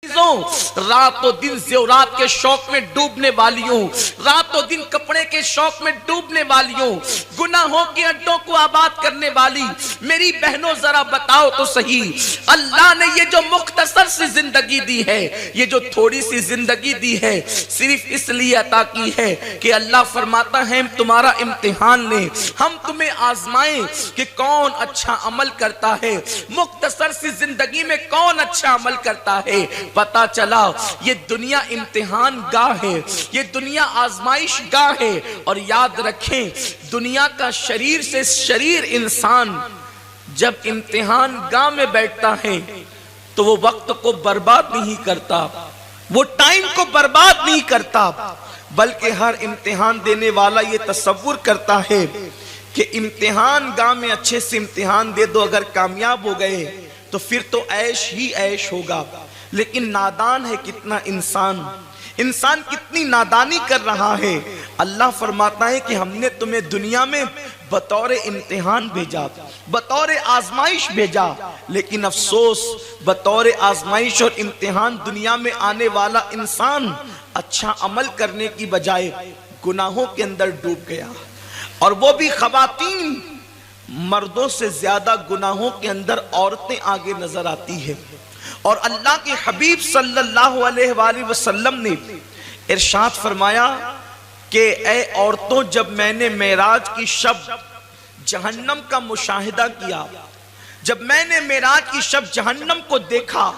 رات و دن زیورات کے شوق میں ڈوبنے والیوں، رات و دن کپڑے کے شوق میں ڈوبنے والیوں، گناہوں کے اڈوں کو آباد کرنے والی میری بہنوں ذرا بتاؤ تو صحیح، اللہ نے یہ جو مختصر سی زندگی دی ہے، یہ جو تھوڑی سی زندگی دی ہے، صرف اس لیے عطا کی ہے کہ اللہ فرماتا ہے تمہارا امتحان لیں، ہم تمہیں آزمائیں کہ کون اچھا عمل کرتا ہے، مختصر سی زندگی میں کون اچھا عمل کرتا ہے۔ پتا چلا یہ دنیا امتحان گاہ ہے، یہ دنیا آزمائش گاہ ہے، اور یاد رکھیں دنیا کا شریر سے شریر انسان جب امتحان گاہ میں بیٹھتا ہے تو وہ وقت کو برباد نہیں کرتا، وہ ٹائم کو برباد نہیں کرتا، بلکہ ہر امتحان دینے والا یہ تصور کرتا ہے کہ امتحان گاہ میں اچھے سے امتحان دے دو، اگر کامیاب ہو گئے تو پھر تو عیش ہی عیش ہوگا۔ لیکن نادان ہے کتنا انسان کتنی نادانی کر رہا ہے۔ اللہ فرماتا ہے کہ ہم نے تمہیں دنیا میں بطور امتحان بھیجا، بطور آزمائش بھیجا، لیکن افسوس بطور آزمائش اور امتحان دنیا میں آنے والا انسان اچھا عمل کرنے کی بجائے گناہوں کے اندر ڈوب گیا، اور وہ بھی خواتین، مردوں سے زیادہ گناہوں کے اندر عورتیں آگے نظر آتی ہیں۔ اور اللہ کے حبیب صلی اللہ علیہ وآلہ وسلم نے ارشاد فرمایا کہ اے عورتوں، جب میں نے معراج کی شب جہنم کا مشاہدہ کیا، جب میں نے معراج کی شب جہنم کو دیکھا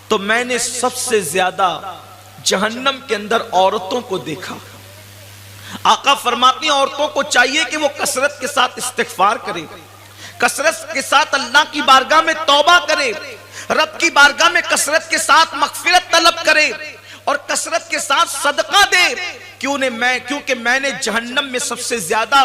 تو میں نے سب سے زیادہ جہنم کے اندر عورتوں کو دیکھا۔ آقا فرماتی ہیں عورتوں کو چاہیے کہ وہ کثرت کے ساتھ استغفار کرے، کثرت کے ساتھ اللہ کی بارگاہ میں توبہ کرے، رب کی بارگاہ میں کثرت کے ساتھ مغفرت طلب کرے، اور کثرت کے ساتھ صدقہ دے۔ کیونکہ میں نے جہنم میں سب سے زیادہ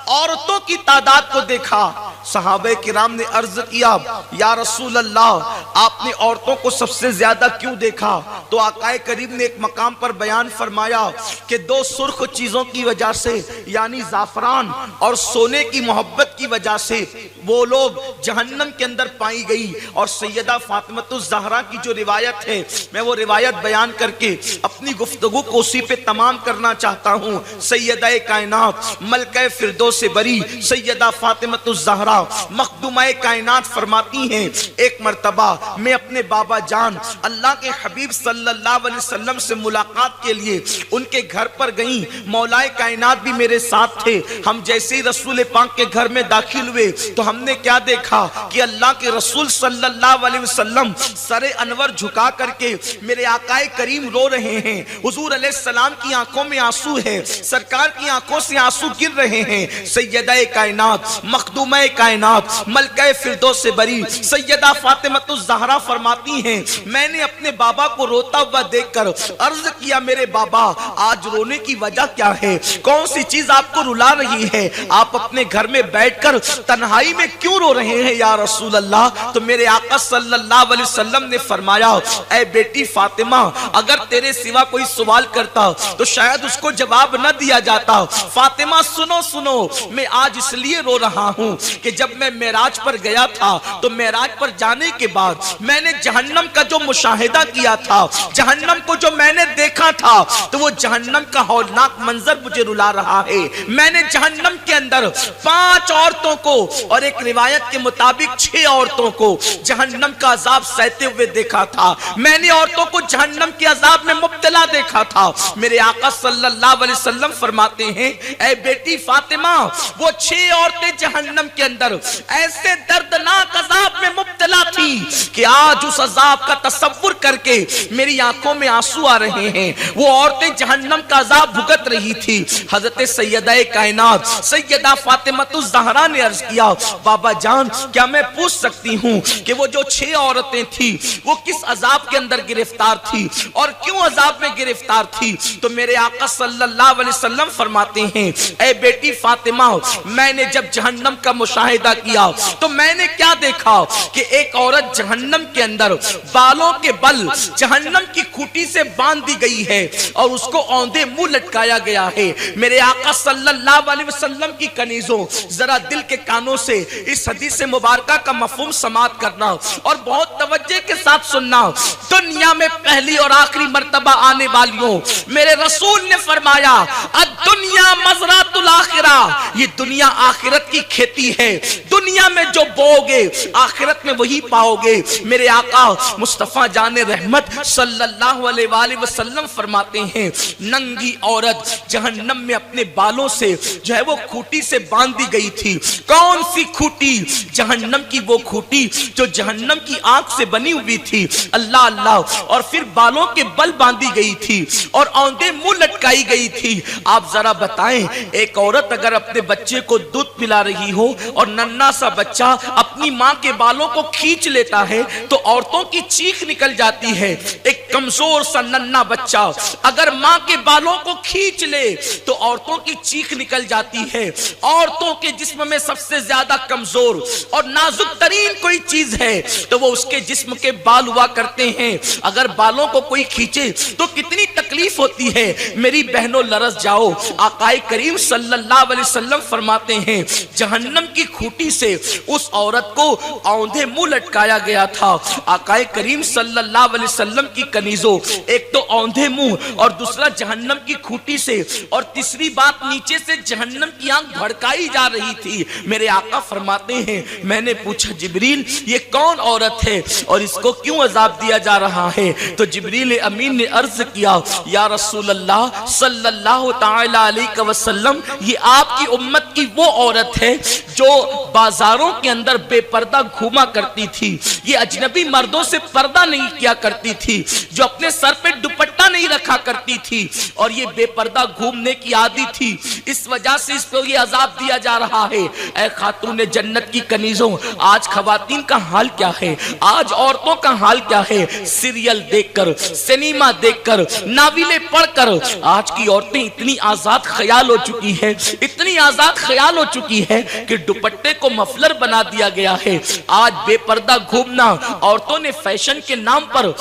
عورتوں کی تعداد کو دیکھا۔ صحابہ کرام نے عرض کیا یا رسول اللہ، آپ نے عورتوں کو سب سے زیادہ کیوں دیکھا؟ تو آقا کریم نے ایک مقام پر بیان فرمایا کہ دو سرخ چیزوں کی وجہ سے، یعنی زعفران اور سونے کی محبت کی وجہ سے وہ لوگ جہنم کے اندر پائی گئی۔ اور سیدہ فاطمہ الزہرا کی جو روایت ہے، میں وہ روایت بیان کر کے اپنی گفتگو کو اسی پہ تمام کرنا چاہتا ہوں۔ سیدہ کائنات ملکہ فردوس بری سیدہ فاطمہ الزہرا مخدومہ کائنات فرماتی ہیں ایک مرتبہ میں اپنے بابا جان اللہ کے حبیب صلی اللہ علیہ وسلم سے ملاقات کے لیے ان کے گھر پر گئیں، مولا کائنات بھی میرے ساتھ تھے۔ ہم جیسے ہی رسول پاک کے گھر میں داخل ہوئے تو ہم نے کیا دیکھا کہ اللہ کے رسول صلی اللہ علیہ وسلم سر انور جھکا کر کے میرے آقا کریم رو رہے ہیں۔ حضور علیہ السلام کی آنکھوں میں آنسو ہے، سرکار کی آنکھوں سے آنسو گر رہے ہیں۔ سیدہ کائنات مخدومہ کائنات ملکہ فردوس بری سیدہ فاطمہ الزہرا فرماتی ہیں میں نے اپنے بابا کو روتا ہوا دیکھ کر عرض کیا میرے بابا آج رونے کی وجہ کیا ہے؟ کون سی چیز آپ کو رلا رہی ہے؟ آپ اپنے گھر میں بیٹھ کر تنہائی میں کیوں رو رہے ہیں یا رسول اللہ؟ تو میرے آقا صلی اللہ علیہ وسلم نے فرمایا اے بیٹی فاطمہ، اگر تیرے سوا کوئی سوال کرتا تو شاید اس کو جواب نہ دیا جاتا۔ فاطمہ سنو، میں آج اس لیے رو رہا ہوں کہ جب میں معراج پر گیا تھا تو معراج پر جانے کے بعد میں نے جہنم کا جو مشاہدہ کیا تھا، جہنم کو جو میں نے دیکھا تھا، تو وہ جہنم کا ہولناک منظر مجھے رلا رہا ہے۔ میں نے جہنم کے اندر 5 عورتوں کو اور ایک روایت کے مطابق 6 عورتوں کو جہنم کا عذاب سہتے ہوئے دیکھا تھا۔ میں نے عورتوں کو جہنم کے عذاب میں مبتلا دیکھا تھا۔ میرے آقا صلی اللہ علیہ وسلم فرماتے ہیں اے بیٹی فاطمہ، وہ 6 عورتیں جہنم کے اندر ایسے دردناک عذاب میں مبتلا تھی کہ آج اس عذاب کا تصور کر کے میری آنکھوں میں آنسو آ رہے ہیں۔ وہ عورتیں جہنم کا عذاب بھگت رہی تھی۔ حضرت سیدہ کائنات سیدہ فاطمہ الزہرا نے عرض کیا بابا جان، کیا میں پوچھ سکتی ہوں کہ وہ جو 6 عورتیں تھی وہ کس عذاب کے اندر گرفتار تھی اور کیوں عذاب میں گرفتار تھی؟ تو میرے آقا صلی اللہ علیہ وسلم فرماتے ہیں اے بیٹی فاطمہ، میں نے جب جہنم کا مشاہدہ کیا تو میں نے کیا دیکھا کہ ایک عورت جہنم کے اندر بالوں کے بل جہنم کی کھوٹی سے باندھ دی گئی ہے اور اس کو اوندے منہ لٹکایا گیا ہے۔ میرے آقا صلی اللہ علیہ وسلم کی کنیزوں ذرا دل کے کانوں سے इस हदीस मुबारका का मफहूम समात करना और बहुत तवज्जो के साथ सुनना। दुनिया में पहली और आखिरी मर्तबा आने वालियों, मेरे रसूल ने फरमाया दुनिया मज़रातुल आखिरा, ये दुनिया आखिरत की खेती है। दुनिया में जो बोओगे आखिरत में वही पाओगे। मेरे आका मुस्तफा जाने रहमत सल्लल्लाहु अलैहि वसल्लम फरमाते हैं, नंगी औरत जहन्नम में अपने बालों से जो है वो खूंटी से बांधी गई थी। कौन सी खूंटी? जहन्नम की वो खूंटी जो जहन्नम की आग से बनी हुई थी। अल्लाह अल्लाह। और फिर बालों के बल बांधी गई थी और औंधे मुंह लटकाई गई थी। आप जरा बताएं, एक औरत अगर अपने बच्चे को दूध पिला रही हो और नन्हा सा बच्चा अपनी माँ के बालों को खींच लेता है तो औरतों की चीख निकल जाती है। एक कमजोर सा नन्हा बच्चा अगर माँ के बालों को खींच ले तो औरतों की चीख निकल जाती है। औरतों के जिस्म में सबसे ज्यादा कमजोर और नाजुक तरीन कोई चीज है तो वो उसके जिस्म के बाल हुआ करते हैं। अगर बालों को कोई खींचे तो कितनी तकलीफ होती है। मेरी बहनों लरस जाओ। आकाए करीम सल्लल्लाहु अलैहि वसल्लम फरमाते हैं, जहन्नम की खूंटी से उस औरत को औंधे मुंह लटकाया गया था। आकाए करीम सल्लल्लाहु अलैहि वसल्लम की कनीजों, एक तो औंधे मुंह और दूसरा जहन्नम की खूंटी से, और तीसरी बात नीचे से जहन्नम की आंख भड़काई जा रही थी। मेरे आका फरमाते हैं, मैंने पूछा जिब्रील ये कौन औरत है और इसको क्यों अजाब दिया जा रहा है? तो जिब्रील अमीन ने अर्ज किया, या रसूल अल्लाह सल्लल्लाहु ताला अलैहि वसल्लम, ये आपकी उम्मत की वो औरत है जो बाजारों के अंदर बेपर्दा घूमा करती थी। ये अजनबी मर्दों से पर्दा नहीं किया करती थी, जो अपने सर पे दुपट्टा नहीं रखा करती थी और ये बेपर्दा घूमने की आदी थी। इस वजह से इसको ये अजाब दिया जा रहा है। ऐ खातून जन्नत की कनीजों, आज खवातीन का हाल क्या है? आज औरतों का हाल क्या है? सीरियल देखकर, सिनेमा देखकर, नाविले पढ़कर आज की औरतें इतनी आजाद ख्याल हो चुकी है, इतनी आजाद ख्याल हो चुकी है कि दुपट्टे को मफलर बना दिया गया है। आज बेपर्दा घूमना औरतों ने फैशन के नाम पर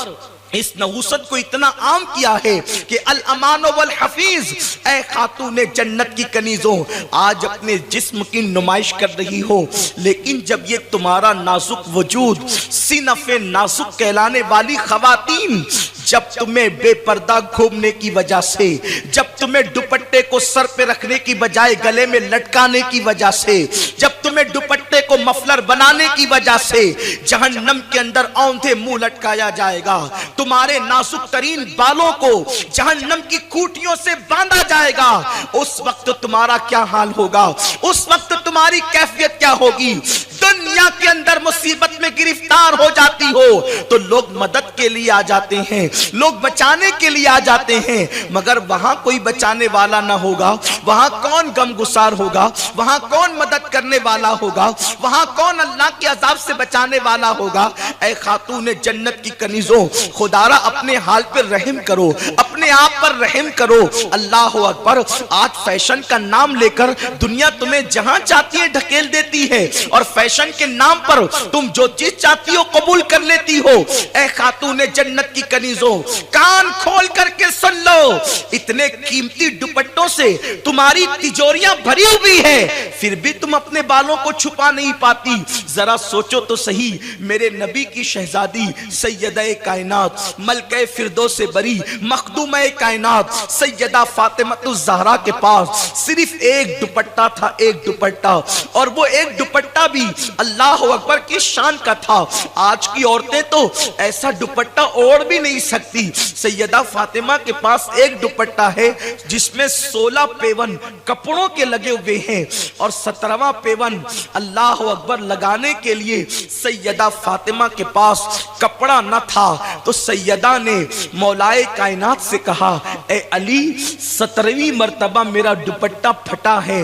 इस नहुसत को इतना आम किया है कि अल अमान वल हफीज। ऐ खातून जन्नत की कनीजों, आज अपने जिस्म की नुमाइश कर रही हो, लेकिन जब ये तुम्हारा नाजुक वजूद सीनफे नाजुक कहलाने वाली खवातीन, जब तुम्हें बेपर्दा घूमने की वजह से, जब तुम्हें दुपट्टे को सर पे रखने की बजाय गले में लटकाने की वजह से, जब तुम्हें दुपट्टे को मफलर बनाने की वजह से जहन्नम के अंदर औंधे मुंह लटकाया जाएगा, तुम्हारे नाजुक तरीन बालों को जहन्नम की खूंटियों से बांधा जाएगा, उस वक्त तुम्हारा क्या हाल होगा? उस वक्त तुम्हारी कैफियत क्या होगी? दुनिया के अंदर मुसीबत में गिरफ्तार हो जाती हो तो लोग मदद के लिए आ जाते हैं, लोग बचाने के लिए आ जाते हैं, मगर वहां कोई बचाने वाला ना होगा, वहां कौन गमगुसार होगा, वहां कौन मदद करने वाला होगा, वहां कौन अल्लाह के अजाब से बचाने वाला होगा? ऐ खातून जन्नत की कनीजों, खुदारा अपने हाल पर रहम करो, अपने आप पर रहम करो। अल्लाह अकबर। आज फैशन का नाम लेकर दुनिया तुम्हें जहां चाहती है ढकेल देती है और फैशन के नाम पर तुम जो चीज चाहती हो कबूल कर लेती हो। ऐ खातून जन्नत की कनीजों, कान खोल करके सुन लो, इतने कीमती दुपट्टों से तुम्हारी तिजोरियां भरी हुई है, फिर भी तुम अपने बालों को छुपा नहीं पाती। जरा सोचो तो सही, मेरे नबी की शहजादी सैयदा कायनात मलके फिरदौस से बरी मखदूमे कायनात सैयदा फातिमा ज़हरा के पास सिर्फ एक दुपट्टा था, एक दुपट्टा, और वो एक दुपट्टा भी अल्लाह अकबर की शान का था। आज की औरतें तो ऐसा दुपट्टा ओढ़ भी नहीं सकती। सैयदा फातिमा के पास एक दुपट्टा है जिसमें 16 पेवन कपड़ों के लगे हुए हैं और 17वां पेवन अल्लाह अकबर लगाने के लिए सैयदा फातिमा के पास कपड़ा न था, तो सैयदा ने मौलाए कायनात से कहा, ए अली 17वीं मर्तबा मेरा दुपट्टा फटा है,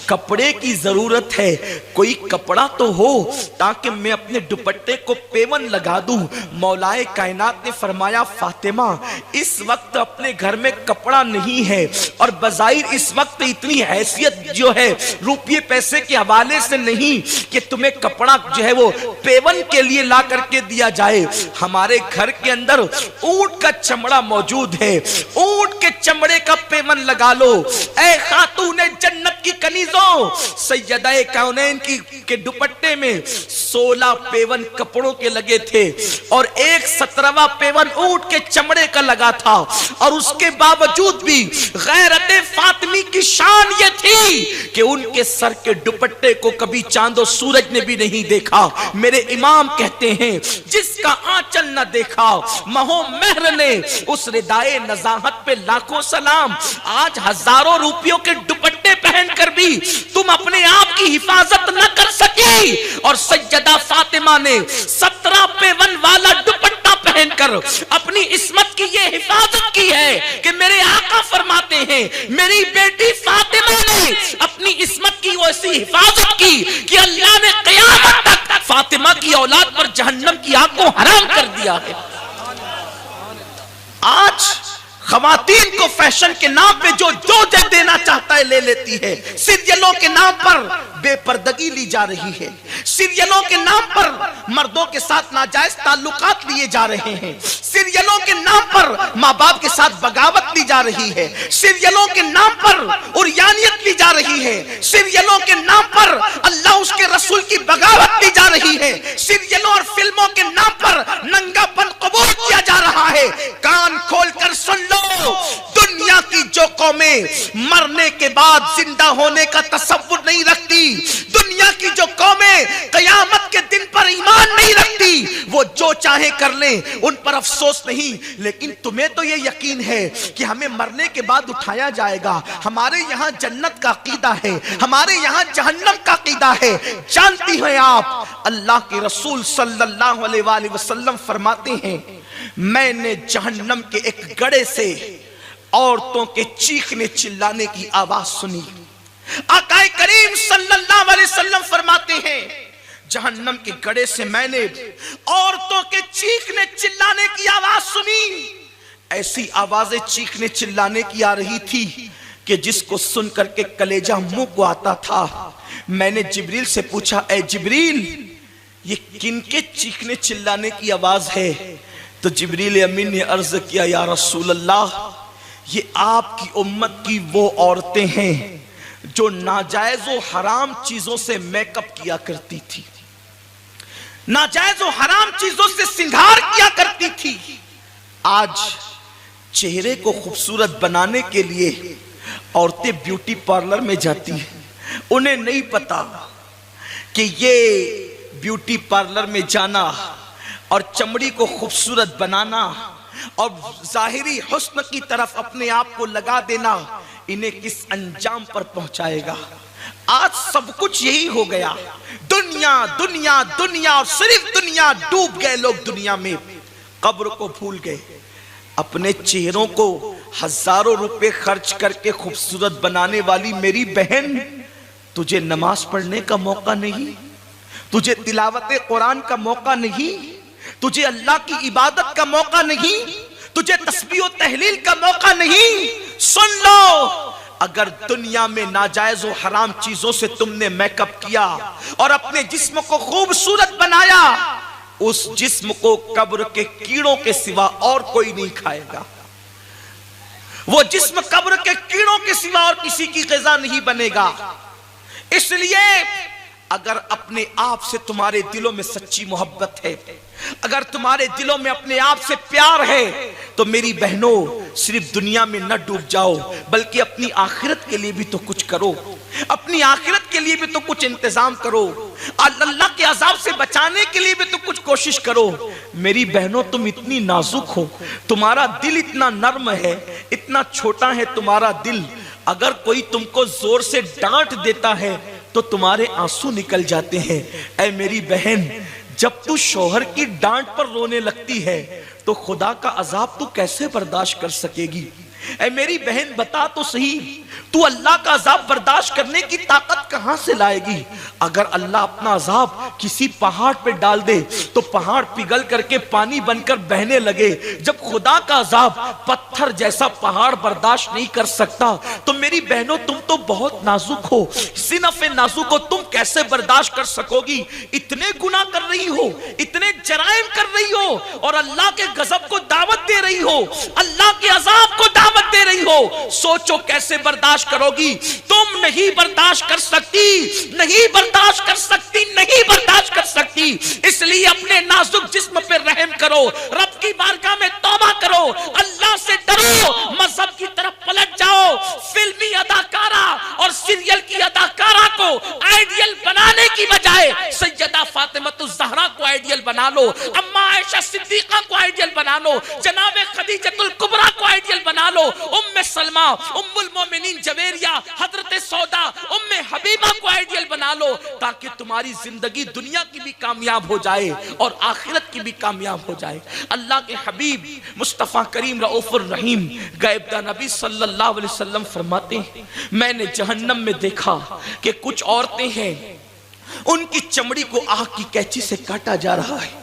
कपड़े की जरूरत है, कोई कपड़ा तो हो ताकि मैं अपने दुपट्टे को पेवन लगा दूं। मौलाए कायनात ने फरमाया, फातिमा इस वक्त अपने घर में कपड़ा नहीं है और बजाहिर इस वक्त इतनी हैसियत जो है रुपये पैसे के हवाले से नहीं कि तुम्हें कपड़ा जो है वो पेवन के लिए ला करके दिया जाए। हमारे घर के अंदर ऊंट का चमड़ा मौजूद है, ऊंट के चमड़े का पेवन लगा लो। ऐ खातून जन्नत की कनीजों, दोस्तों, सैयदा कौनैन के दुपट्टे में 16 पेवन कपड़ों के लगे थे और एक 17वां पेवन ऊंट के चमड़े का लगा था, और उसके बावजूद भी गैरत फातिमी की शान ये थी कि उनके सर के दुपट्टे को कभी चांद और सूरज ने भी नहीं देखा। मेरे इमाम कहते हैं, जिसका आंचल न देखा महो महर ने, उस रिदाए नजाहत पे लाखों सलाम। आज हजारों रुपयों के दुपट्टे पहनकर भी तुम अपने आप की हिफाजत न कर सकी, और सैयदा फातिमा ने 17 पेवन वाला दुपट्टा पहनकर अपनी इस्मत की ये हिफाजत की है कि मेरे आका फरमाते हैं, मेरी बेटी फातिमा ने अपनी इस्मत की वैसी हिफाजत की कि अल्लाह ने क़यामत तक फातिमा की औलाद पर जहन्नम की आग को हराम कर दिया है। आज खवातीन को फैशन के नाम पे जो दे देना चाहता है ले लेती है। सीरियलों के नाम पर बेपर्दगी ली जा रही है, सीरियलों के नाम पर मर्दों के साथ नाजायज ताल्लुकात लिए जा रहे हैं, सीरियलों के नाम पर माँ बाप के साथ बगावत ली जा रही है, सीरियलों के नाम पर उरियानियत ली जा रही है, सीरियलों के नाम पर अल्लाह उसके रसूल की बगावत ली जा रही है, सीरियलों और फिल्मों के नाम पर नंगापन कबूल किया जा रहा है। कान खोलकर सुन लो, दुनिया की जो कौमें मरने के बाद जिंदा होने का तसव्वुर नहीं रखती, दुनिया की जो कौमें कयामत के दिन पर ईमान नहीं रखती, वो जो चाहे कर लें, उन पर अफसोस नहीं। लेकिन तुम्हें तो ये यकीन है कि हमें मरने के बाद उठाया जाएगा। हमारे यहाँ जन्नत का अकीदा है, हमारे यहाँ जहन्नम का अकीदा है। जानती हैं आप, अल्लाह के रसूल सल्लल्लाहु अलैहि वसल्लम फरमाते हैं, मैंने जहन्नम के एक गड़े से औरतों के चीखने चिल्लाने की आवाज सुनी। आका करीम सल्लल्लाहु अलैहि वसल्लम फरमाते हैं, जहन्नम के गड़े से मैंने औरतों के चीखने चिल्लाने की आवाज सुनी। ऐसी आवाजें चीखने चिल्लाने की आ रही थी कि जिसको सुन करके कलेजा मुंह को आता था। मैंने जिब्रील से पूछा, ए जिब्रील, ये किनके चीखने चिल्लाने की आवाज है? तो जिब्रील अमीन ने अर्ज किया, या रसूल अल्लाह, ये आपकी उम्मत की वो औरतें हैं जो नाजायज और हराम चीजों से मेकअप किया करती थी, नाजायज और हराम चीजों से सिंगार किया करती थी। आज चेहरे को खूबसूरत बनाने के लिए औरतें ब्यूटी पार्लर में जाती हैं। उन्हें नहीं पता कि ये ब्यूटी पार्लर में जाना और चमड़ी को खूबसूरत बनाना और जाहिरी हुस्न की तरफ अपने आप को लगा देना इन्हें किस अंजाम पर पहुंचाएगा। आज सब कुछ यही हो गया, दुनिया दुनिया दुनिया और सिर्फ दुनिया। डूब गए लोग दुनिया में, कब्र को भूल गए। अपने चेहरों को हजारों रुपए खर्च करके खूबसूरत बनाने वाली मेरी बहन, तुझे नमाज पढ़ने का मौका नहीं, तुझे तिलावत कुरान का मौका नहीं, तुझे अल्लाह की इबादत का मौका नहीं, तुझे तस्बीह और तहलील का मौका नहीं। सुन लो, अगर दुनिया में नाजायज और हराम चीजों से तुमने मेकअप किया और अपने जिस्म को खूबसूरत बनाया, उस जिस्म को कब्र के कीड़ों के सिवा और कोई नहीं खाएगा। वो जिस्म कब्र के कीड़ों के सिवा और किसी की ग़िज़ा नहीं बनेगा। इसलिए अगर अपने आप से तुम्हारे दिलों में सच्ची मोहब्बत है, अगर तुम्हारे दिलों में अपने आप से प्यार है, तो मेरी बहनों सिर्फ दुनिया में न डूब जाओ, बल्कि अपनी आखिरत के लिए भी तो कुछ करो, अपनी आखिरत के लिए भी तो कुछ इंतजाम करो, अल्लाह के अजाब से बचाने के लिए भी तो कुछ कोशिश करो। मेरी बहनों, तुम इतनी नाजुक हो, तुम्हारा दिल इतना नर्म है, इतना छोटा है तुम्हारा दिल। अगर कोई तुमको जोर से डांट देता है तो तुम्हारे आंसू निकल जाते हैं। ऐ मेरी बहन, जब तू शौहर की डांट पर रोने लगती है तो खुदा का अजाब तू कैसे बर्दाश्त कर सकेगी? ऐ मेरी बहन, बता तो सही, तू अल्लाह का अजाब बर्दाश्त करने की ताकत कहां से लाएगी? अगर अल्लाह अपना अजाब किसी पहाड़ पे डाल दे तो पहाड़ पिघल करके पानी बनकर बहने लगे। जब खुदा का अजाब पत्थर जैसा पहाड़ बर्दाश्त नहीं कर सकता, तो मेरी बहनों तुम तो बहुत नाजुक हो, सिनफ़े नाजुक हो, तुम कैसे बर्दाश्त कर सकोगी? इतने गुनाह कर रही हो, इतने जराइम कर रही हो और अल्लाह के गजब को दावत दे रही हो, अल्लाह के अजाब को दावत दावत दे रही हो, सोचो कैसे बर्दाश्त करोगी। तुम नहीं बर्दाश्त कर सकती, नहीं बर्दाश्त कर सकती, नहीं बर्दाश्त कर सकती। इसलिए अपने नाजुक जिस्म पे रहम करो, रब की बारगाह में तौबा करो, अल्लाह से डरो, मजहब की तरफ पलट जाओ। फिल्मी अदाकारा और सीरियल की अदाकारा को आइडियल बनाने की बजाय सैयदा फातिमतुज़ ज़हरा को आइडियल बना लो, अम्मा आयशा सिद्दीक़ा को आइडियल बना लो, जनाब खदीजतुल कुबरा को आइडियल बना लो, उम्मे सलमा, उम्मुल मोमिनीन जवेरिया, हजरत सौदा, उम्मे हबीबा को आइडियल बना लो, ताकि तुम्हारी जिंदगी दुनिया की भी कामयाब हो जाए और आखिरत की भी कामयाब हो जाए। अल्लाह के हबीब मुस्तफ़ा करीम रऊफ़ुर रहीम गायबदा नबी सल्लल्लाहु अलैहि वसल्लम फरमाते हैं, मैंने जहन्नम में देखा कि कुछ औरतें हैं, उनकी चमड़ी को आग की कैंची से काटा जा रहा है।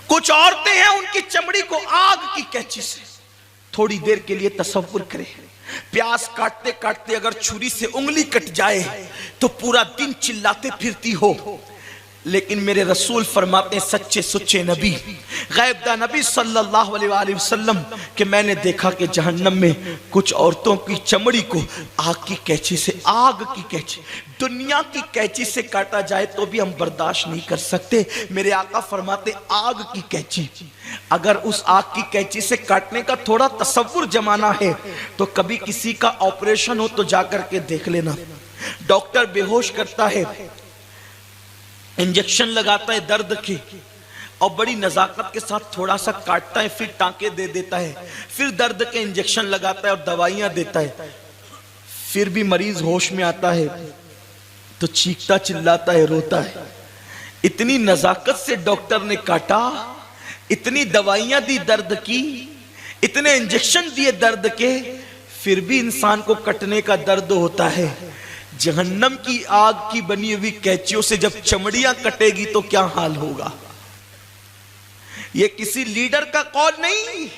कुछ औरतें हैं, उनकी चमड़ी को आग की कैंची से, थोड़ी देर के लिए तसव्वुर करें, प्याज काटते काटते अगर छुरी से उंगली कट जाए तो पूरा दिन चिल्लाते फिरती हो। लेकिन मेरे रसूल फरमाते हैं, सच्चे सुच्चे नबी गायबदा नबी सल्लल्लाहु अलैहि वसल्लम कि मैंने देखा कि जहन्नम में कुछ औरतों की चमड़ी को आग की कैंची से, आग की कैंची, दुनिया की कैंची से काटा जाए तो भी हम बर्दाश्त नहीं कर सकते। मेरे आका फरमाते आग की कैंची, अगर उस आग की कैंची से काटने का थोड़ा तसव्वुर जमाना है तो कभी किसी का ऑपरेशन हो तो जाकर के देख लेना। डॉक्टर बेहोश करता है, इंजेक्शन लगाता है दर्द की, और बड़ी नजाकत के साथ थोड़ा सा काटता है, फिर टांके दे देता है, फिर दर्द के इंजेक्शन लगाता है और दवाइयां देता है, फिर भी मरीज होश में आता है तो चीखता चिल्लाता है, रोता है। इतनी नजाकत से डॉक्टर ने काटा, इतनी दवाइयां दी दर्द की, इतने इंजेक्शन दिए दर्द के, फिर भी इंसान को कटने का दर्द होता है। जहन्नम की आग की बनी हुई कैंचियों से जब चमड़ियां कटेगी तो क्या हाल होगा। ये किसी लीडर का कौल नहीं,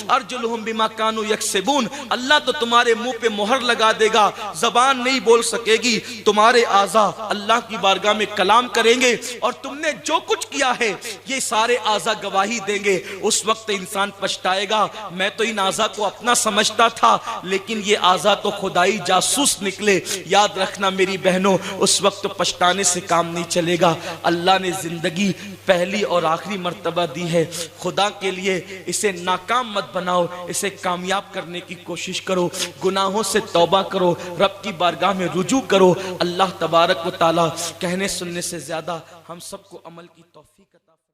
अर्जुलहुम बिमा कानू यक्सिबून, अल्लाह तो तुम्हारे मुंह पे मोहर लगा देगा, जबान नहीं बोल सकेगी, तुम्हारे आज़ा अल्लाह की बारगाह में कलाम करेंगे और तुमने जो कुछ किया है ये सारे आज़ा गवाही देंगे। उस वक्त इंसान पछताएगा, मैं तो इन आज़ा को अपना समझता था लेकिन ये आज़ा तो खुदाई जासूस निकले। याद रखना मेरी बहनों, उस वक्त तो पछताने से काम नहीं चलेगा। अल्लाह ने जिंदगी पहली और आखिरी मर्तबा दी है, खुदा के लिए इसे नाकाम मत बनाओ, इसे कामयाब करने की कोशिश करो, गुनाहों से तौबा करो, रब की बारगाह में रुजू करो। अल्लाह तबारक व तआला कहने सुनने से ज्यादा हम सबको अमल की तौफीक अता